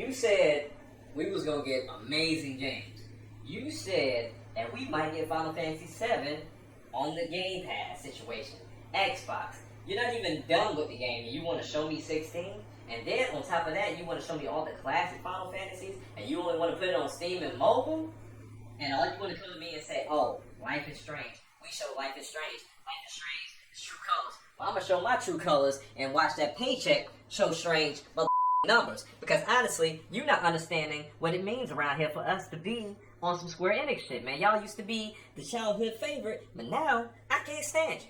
You said we was gonna get amazing games. You said that we might get Final Fantasy VII on the Game Pass situation. Xbox. You're not even done with the game, and you want to show me 16. And then on top of that, you want to show me all the classic Final Fantasies, and you only want to put it on Steam and mobile. And all you want to come to me and say, "Oh, Life is Strange. We show Life is Strange. Life is Strange. Its true colors." Well, I'm gonna show my true colors and watch that paycheck show strange numbers. Because honestly, you're not understanding what it means around here for us to be on some Square Enix shit, man. Y'all used to be the childhood favorite, but now I can't stand you.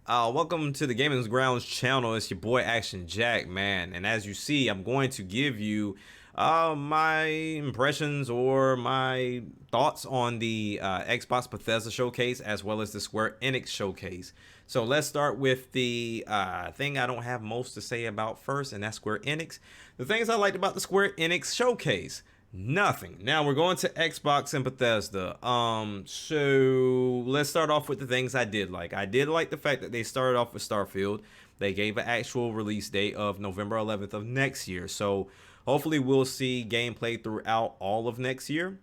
Welcome to the Gaming Grounds channel. It's your boy Action Jack, man. And as you see, I'm going to give you my impressions or my thoughts on the Xbox Bethesda showcase as well as the Square Enix showcase. So let's start with the thing I don't have most to say about first, and that's Square Enix. The things I liked about the Square Enix showcase. Nothing. Now we're going to Xbox and Bethesda. So let's start off with the things I did like. I did like the fact that they started off with Starfield. They gave an actual release date of November 11th of next year. So hopefully we'll see gameplay throughout all of next year.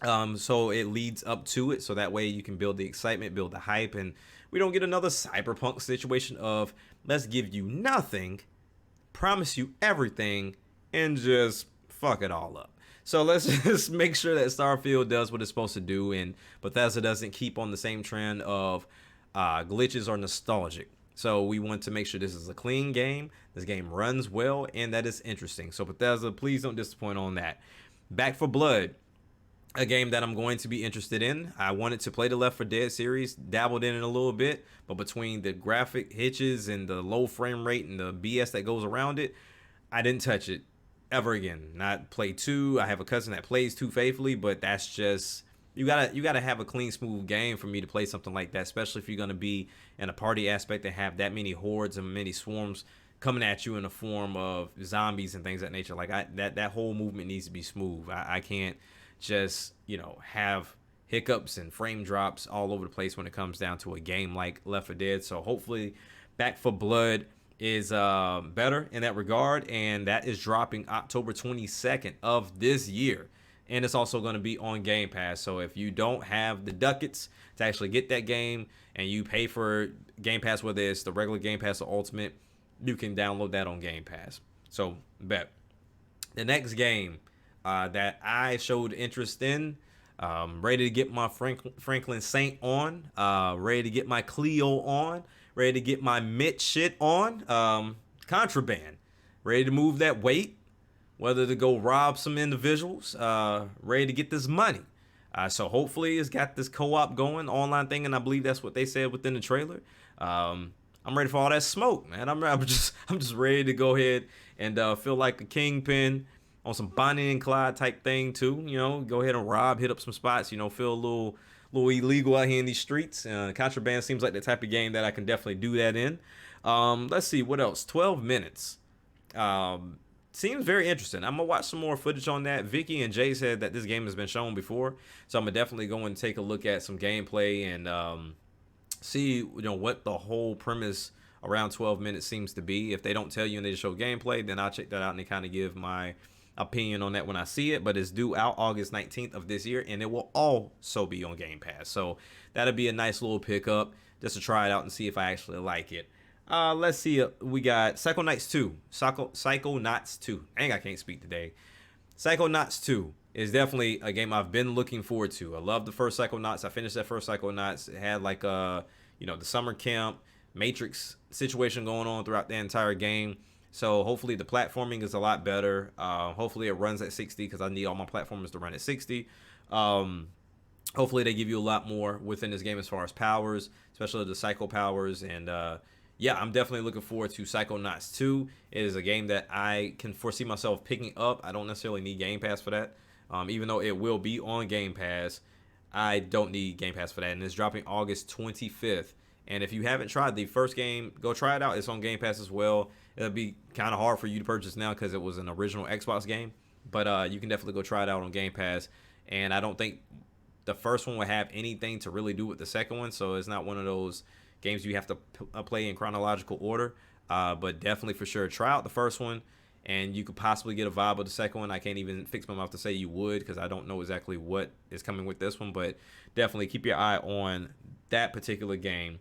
So it leads up to it. So that way you can build the excitement, build the hype, and we don't get another Cyberpunk situation of let's give you nothing, promise you everything, and just fuck it all up. So let's just make sure that Starfield does what it's supposed to do, and Bethesda doesn't keep on the same trend of glitches or nostalgic. So we want to make sure this is a clean game, this game runs well, and that is interesting. So Bethesda, please don't disappoint on that. Back 4 Blood, a game that I'm going to be interested in. I wanted to play the Left 4 Dead series, dabbled in it a little bit, but between the graphic hitches and the low frame rate and the BS that goes around it, I didn't touch it ever again. Not play 2. I have a cousin that plays 2 faithfully, but that's just you gotta have a clean, smooth game for me to play something like that, especially if you're gonna be in a party aspect and have that many hordes and many swarms coming at you in the form of zombies and things of that nature. Like that whole movement needs to be smooth. I can't just have hiccups and frame drops all over the place when it comes down to a game like Left 4 Dead. So hopefully Back 4 Blood is better in that regard, and that is dropping October 22nd of this year, and it's also going to be on Game Pass. So if you don't have the ducats to actually get that game and you pay for Game Pass, whether it's the regular Game Pass or Ultimate, you can download that on Game Pass. So bet. The next game that I showed interest in, ready to get my Franklin Saint on, ready to get my Cleo on, ready to get my Mitch shit on, Contraband, ready to move that weight, whether to go rob some individuals, ready to get this money. So hopefully it's got this co-op going, online thing, and I believe that's what they said within the trailer. I'm ready for all that smoke, man. I'm just ready to go ahead and feel like a kingpin on some Bonnie and Clyde type thing too. Go ahead and rob, hit up some spots. Feel a little illegal out here in these streets. Contraband seems like the type of game that I can definitely do that in. Let's see what else. 12 minutes. Seems very interesting. I'm gonna watch some more footage on that. Vicky and Jay said that this game has been shown before, so I'm gonna definitely go and take a look at some gameplay and see what the whole premise around 12 minutes seems to be. If they don't tell you and they just show gameplay, then I'll check that out and kind of give my opinion on that when I see it. But it's due out August 19th of this year, and it will also be on Game Pass, so that'll be a nice little pickup just to try it out and see if I actually like it. Let's see, we got Psychonauts 2. Psychonauts 2. Dang, I can't speak today. Psychonauts 2 is definitely a game I've been looking forward to. I love the first Psychonauts. I finished that first Psychonauts. It had like the summer camp Matrix situation going on throughout the entire game. So hopefully the platforming is a lot better. Hopefully it runs at 60 because I need all my platformers to run at 60. Hopefully they give you a lot more within this game as far as powers, especially the psycho powers. And yeah, I'm definitely looking forward to Psychonauts 2. It is a game that I can foresee myself picking up. I don't necessarily need Game Pass for that. Even though it will be on Game Pass, I don't need Game Pass for that. And it's dropping August 25th. And if you haven't tried the first game, go try it out. It's on Game Pass as well. It'll be kind of hard for you to purchase now because it was an original Xbox game. But you can definitely go try it out on Game Pass. And I don't think the first one will have anything to really do with the second one. So it's not one of those games you have to play in chronological order. But definitely for sure, try out the first one. and you could possibly get a vibe of the second one. I can't even fix my mouth to say you would, because I don't know exactly what is coming with this one, but definitely keep your eye on that particular game.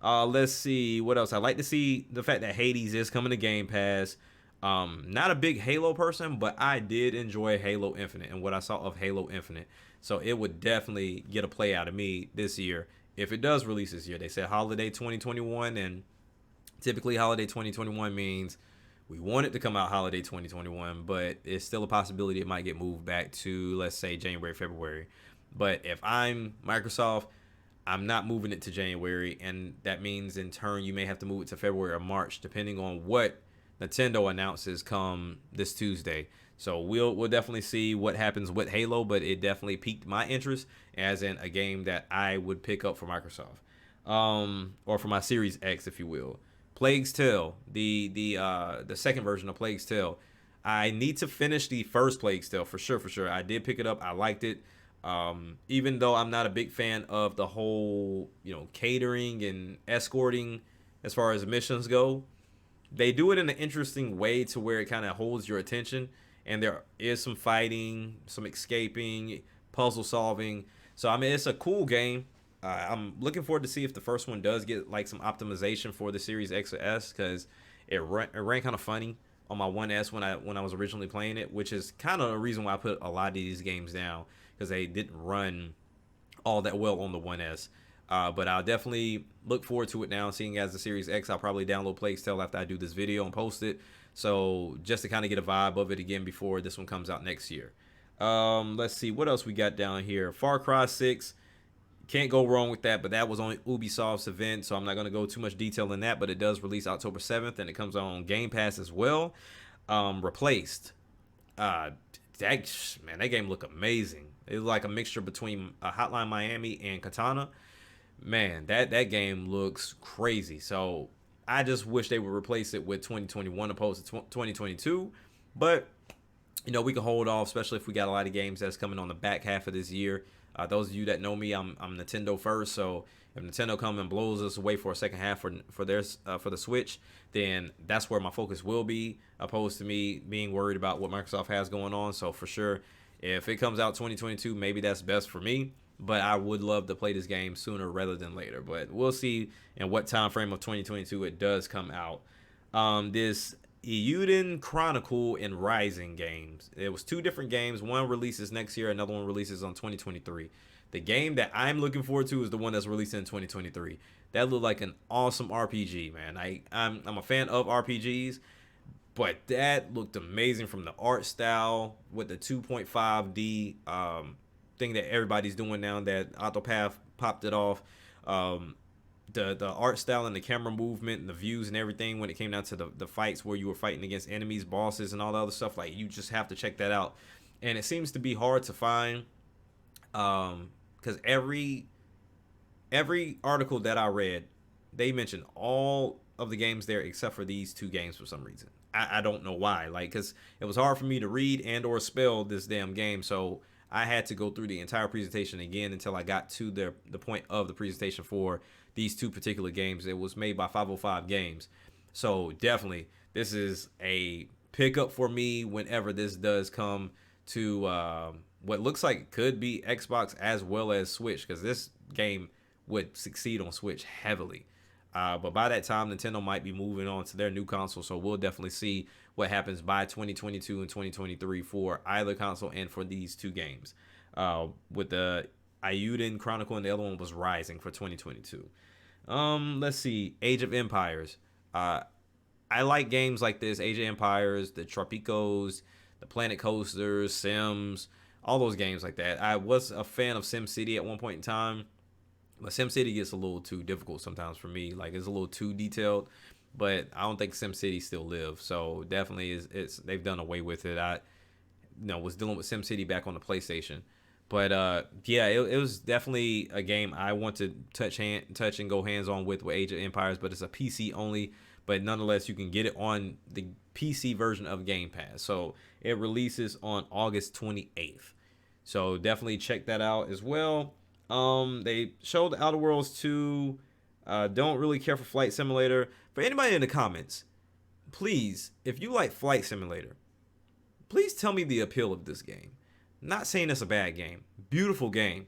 Let's see what else. I like to see the fact that Hades is coming to Game Pass. Not a big Halo person, but I did enjoy Halo Infinite and what I saw of Halo Infinite. So it would definitely get a play out of me this year if it does release this year. They said holiday 2021, and typically holiday 2021 means we want it to come out holiday 2021, but it's still a possibility it might get moved back to, let's say, January, February. But if I'm Microsoft, I'm not moving it to January, and that means in turn you may have to move it to February or March, depending on what Nintendo announces come this Tuesday. So we'll definitely see what happens with Halo, but it definitely piqued my interest as in a game that I would pick up for Microsoft, or for my Series X, if you will. Plague's Tale, the second version of Plague's Tale. I need to finish the first Plague's Tale for sure. For sure, I did pick it up. I liked it. Even though I'm not a big fan of the whole, catering and escorting as far as missions go, they do it in an interesting way to where it kind of holds your attention, and there is some fighting, some escaping, puzzle solving. So I mean, it's a cool game. I'm looking forward to see if the first one does get like some optimization for the Series X or S, because it ran kind of funny on my 1S when I was originally playing it, which is kind of the reason why I put a lot of these games down, because they didn't run all that well on the 1S. But I'll definitely look forward to it now. Seeing as the Series X, I'll probably download Plague's Tale after I do this video and post it. So just to kind of get a vibe of it again before this one comes out next year. Let's see what else we got down here. Far Cry 6. Can't go wrong with that, but that was on Ubisoft's event, so I'm not going to go too much detail in that, but it does release October 7th, and it comes out on Game Pass as well. Replaced. That game looked amazing. It was like a mixture between Hotline Miami and Katana. Man, that game looks crazy. So I just wish they would replace it with 2021 opposed to 2022. But, we can hold off, especially if we got a lot of games that's coming on the back half of this year. Those of you that know me, I'm Nintendo first. So if Nintendo comes and blows us away for a second half for the Switch, then that's where my focus will be, opposed to me being worried about what Microsoft has going on. So for sure, if it comes out 2022, maybe that's best for me. But I would love to play this game sooner rather than later. But we'll see in what time frame of 2022 it does come out. This Eiyuden Chronicle and Rising games. It was two different games. One releases next year. Another one releases on 2023. The game that I'm looking forward to is the one that's releasing in 2023. That looked like an awesome RPG, man. I'm a fan of RPGs, but that looked amazing from the art style with the 2.5D thing that everybody's doing now that Octopath popped it off. The art style and the camera movement and the views and everything when it came down to the fights where you were fighting against enemies, bosses, and all the other stuff. Like, you just have to check that out. And it seems to be hard to find, because every article that I read, they mentioned all of the games there except for these two games for some reason. I don't know why. Like, because it was hard for me to read and or spell this damn game, so I had to go through the entire presentation again until I got to the point of the presentation for these two particular games. It was made by 505 Games. So definitely, this is a pickup for me whenever this does come to what looks like could be Xbox as well as Switch, because this game would succeed on Switch heavily. But by that time, Nintendo might be moving on to their new console, so we'll definitely see what happens by 2022 and 2023 for either console and for these two games. With the Eiyuden Chronicle and the other one was Rising for 2022. Let's see, Age of Empires. I like games like this, Age of Empires, the Tropicos, the Planet Coasters, Sims, all those games like that. I was a fan of SimCity at one point in time, but SimCity gets a little too difficult sometimes for me. Like, it's a little too detailed, but I don't think SimCity still lives. So definitely they've done away with it. I was dealing with SimCity back on the PlayStation. But yeah, it was definitely a game I want to touch and go hands on with Age of Empires, but it's a PC only. But nonetheless, you can get it on the PC version of Game Pass. So it releases on August 28th. So definitely check that out as well. They showed Outer Worlds 2. Don't really care for Flight Simulator. For anybody in the comments, please, if you like Flight Simulator, please tell me the appeal of this game. Not saying it's a bad game. Beautiful game.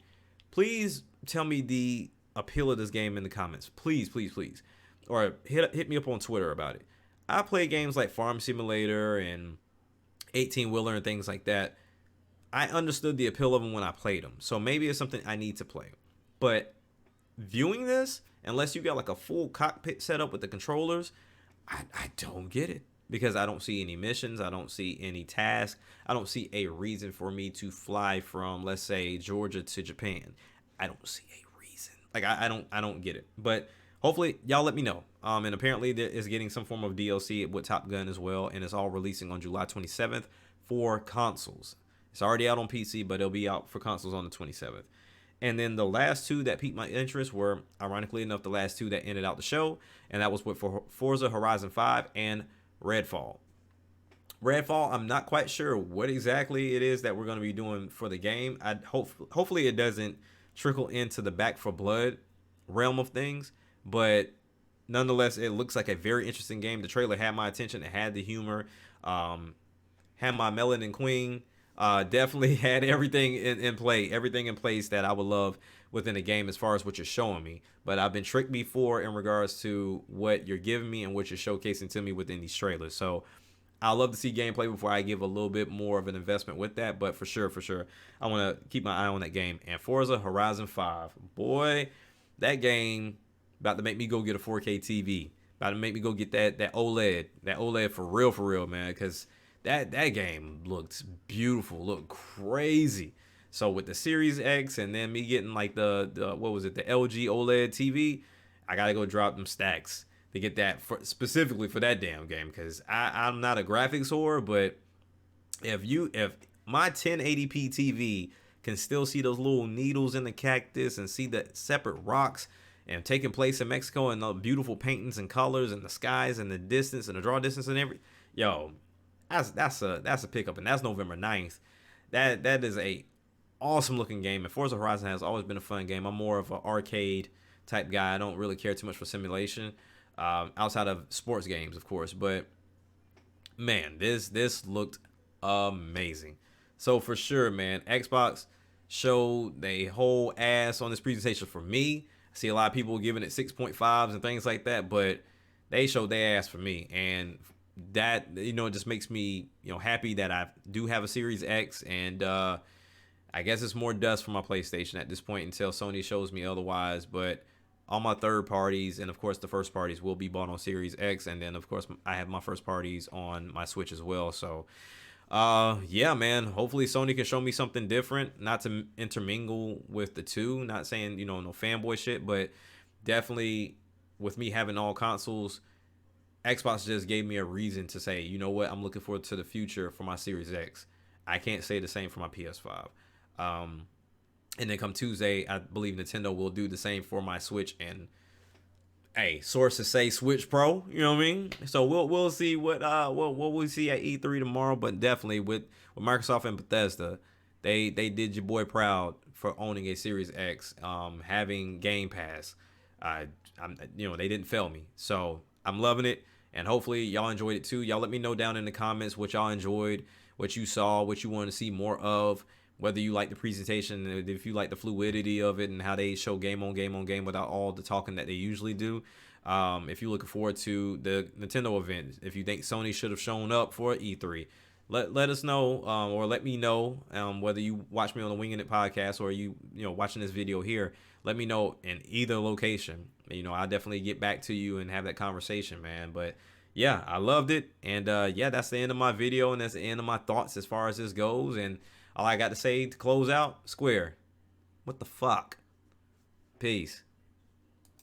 Please tell me the appeal of this game in the comments. Please, please, please. Or hit me up on Twitter about it. I play games like Farm Simulator and 18-Wheeler and things like that. I understood the appeal of them when I played them. So maybe it's something I need to play. But viewing this, unless you got like a full cockpit setup with the controllers, I don't get it. Because I don't see any missions. I don't see any tasks. I don't see a reason for me to fly from, let's say, Georgia to Japan. I don't see a reason. Like, I don't get it. But hopefully, y'all let me know. And apparently, there is getting some form of DLC with Top Gun as well. And it's all releasing on July 27th for consoles. It's already out on PC, but it'll be out for consoles on the 27th. And then the last two that piqued my interest were, ironically enough, the last two that ended out the show. And that was with Forza Horizon 5 and Redfall. I'm not quite sure what exactly it is that we're going to be doing for the game. Hopefully it doesn't trickle into the Back 4 Blood realm of things, but nonetheless, it looks like a very interesting game. The trailer had my attention. It had the humor, had my Melanin Queen. Definitely had everything in place that I would love within a game as far as what you're showing me. But I've been tricked before in regards to what you're giving me and what you're showcasing to me within these trailers. So I love to see gameplay before I give a little bit more of an investment with that. But for sure, I want to keep my eye on that game. And Forza Horizon 5, boy, that game about to make me go get a 4K TV. About to make me go get that OLED for real, man. Because that game looked beautiful, looked crazy. So with the Series X and then me getting like the LG OLED TV, I gotta go drop them stacks to get that specifically for that damn game. Because I'm not a graphics whore, but if my 1080p TV can still see those little needles in the cactus and see the separate rocks and taking place in Mexico and the beautiful paintings and colors and the skies and the distance and the draw distance and everything, yo, that's a pickup. And that's November 9th. That is a awesome looking game. And Forza Horizon has always been a fun game. I'm more of an arcade type guy. I don't really care too much for simulation, outside of sports games, of course. But man, this looked amazing. So for sure, man, Xbox showed they whole ass on this presentation for me. I see a lot of people giving it 6.5s and things like that, but they showed their ass for me. And that, it just makes me, happy that I do have a Series X. And I guess it's more dust for my PlayStation at this point until Sony shows me otherwise. But all my third parties and of course the first parties will be bought on Series X, and then of course I have my first parties on my Switch as well. So yeah, man, hopefully Sony can show me something different, not to intermingle with the two. Not saying no fanboy shit, but definitely with me having all consoles, Xbox just gave me a reason to say, you know what, I'm looking forward to the future for my Series X. I can't say the same for my PS5. And then come Tuesday, I believe Nintendo will do the same for my Switch. And hey, sources say Switch Pro. You know what I mean? So we'll see what we'll see at E3 tomorrow. But definitely with Microsoft and Bethesda, they did your boy proud for owning a Series X, having Game Pass. They didn't fail me. So I'm loving it, and hopefully y'all enjoyed it too. Y'all let me know down in the comments what y'all enjoyed, what you saw, what you want to see more of. Whether you like the presentation, if you like the fluidity of it and how they show game on game without all the talking that they usually do. If you're looking forward to the Nintendo event, if you think Sony should have shown up for E3, let us know, or let me know, whether you watch me on the Winging It podcast or you watching this video here. Let me know in either location. I'll definitely get back to you and have that conversation, man. But yeah, I loved it. And yeah, that's the end of my video, and that's the end of my thoughts as far as this goes. And all I got to say to close out, Square, what the fuck? Peace.